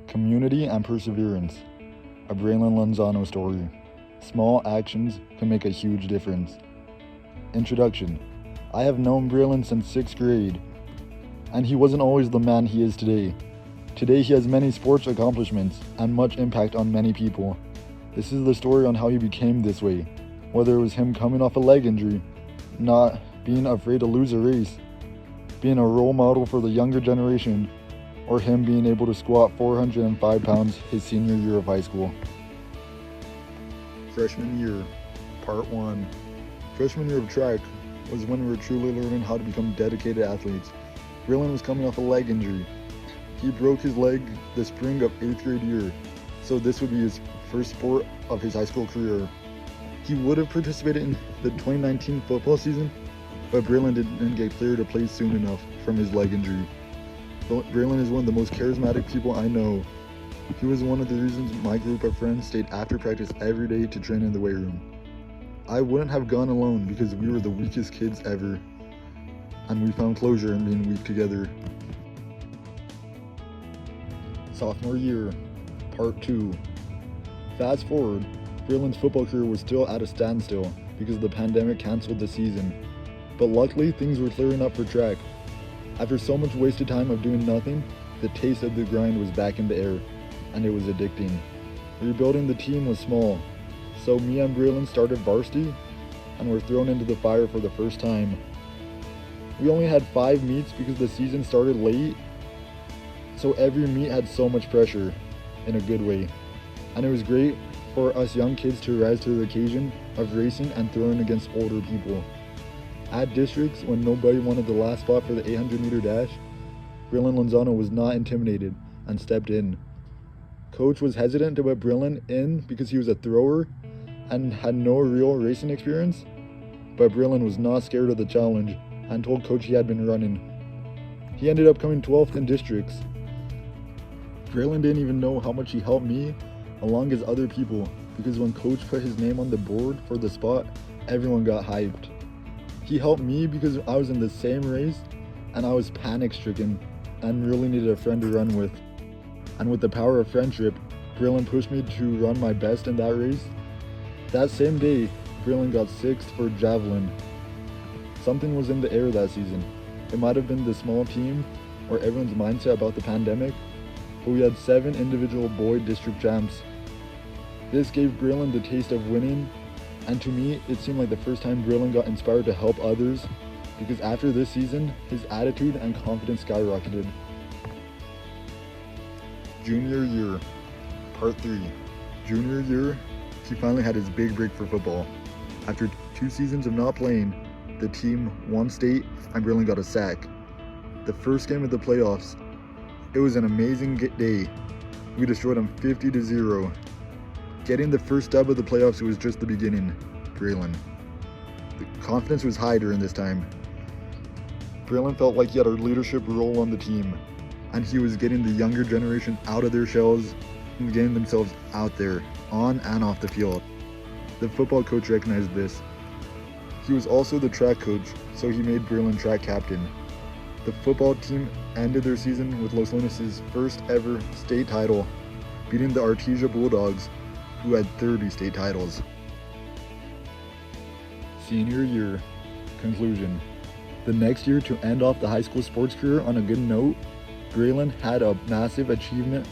Community and perseverance. A Braylon Lozano story. Small actions can make a huge difference. Introduction. I have known Braylon since 6th grade, and he wasn't always the man he is today. Today he has many sports accomplishments and much impact on many people. This is the story on how he became this way, whether it was him coming off a leg injury, not being afraid to lose a race, being a role model for the younger generation, or him being able to squat 405 pounds his senior year of high school. Freshman year, part 1. Freshman year of track was when we were truly learning how to become dedicated athletes. Braylon was coming off a leg injury. He broke his leg the spring of 8th grade year, so this would be his first sport of his high school career. He would have participated in the 2019 football season, but Braylon didn't get cleared to play soon enough from his leg injury. Braylon is one of the most charismatic people I know. He was one of the reasons my group of friends stayed after practice every day to train in the weight room. I wouldn't have gone alone because we were the weakest kids ever, and we found closure in being weak together. Sophomore year, part 2. Fast forward, Braylon's football career was still at a standstill because the pandemic canceled the season, but luckily things were clearing up for track. After so much wasted time of doing nothing, the taste of the grind was back in the air, and it was addicting. Rebuilding the team was small, so me and Braylon started varsity and were thrown into the fire for the first time. We only had 5 meets because the season started late, so every meet had so much pressure, in a good way, and it was great for us young kids to rise to the occasion of racing and throwing against older people. At districts, when nobody wanted the last spot for the 800-meter dash, Braylon Lozano was not intimidated and stepped in. Coach was hesitant to put Braylon in because he was a thrower and had no real racing experience, but Braylon was not scared of the challenge and told Coach he had been running. He ended up coming 12th in districts. Braylon didn't even know how much he helped me along as other people, because when Coach put his name on the board for the spot, everyone got hyped. He helped me because I was in the same race and I was panic-stricken and really needed a friend to run with. And with the power of friendship, Braylon pushed me to run my best in that race. That same day, Braylon got 6th for javelin. Something was in the air that season. It might have been the small team or everyone's mindset about the pandemic, but we had 7 individual boy district champs. This gave Braylon the taste of winning, and to me, it seemed like the first time Braylon got inspired to help others, because after this season, his attitude and confidence skyrocketed. Junior year, part 3. Junior year, he finally had his big break for football. After 2 seasons of not playing, the team won state and Braylon got a sack. The first game of the playoffs, it was an amazing day. We destroyed them 50-0. Getting the first dub of the playoffs was just the beginning. Braylon. The confidence was high during this time. Braylon felt like he had a leadership role on the team, and he was getting the younger generation out of their shells and getting themselves out there, on and off the field. The football coach recognized this. He was also the track coach, so he made Braylon track captain. The football team ended their season with Los Lunas' first ever state title, beating the Artesia Bulldogs, who had 30 state titles. Senior year, conclusion. The next year, to end off the high school sports career on a good note, Braylon had a massive achievement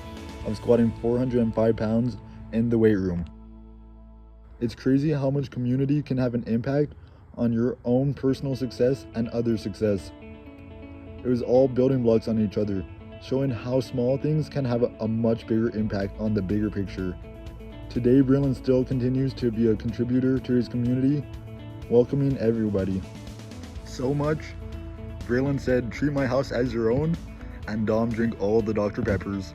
of squatting 405 pounds in the weight room. It's crazy how much community can have an impact on your own personal success and other success. It was all building blocks on each other, showing how small things can have a much bigger impact on the bigger picture. Today, Braylon still continues to be a contributor to his community, welcoming everybody. So much, Braylon said, "Treat my house as your own," and Dom drink all the Dr. Peppers.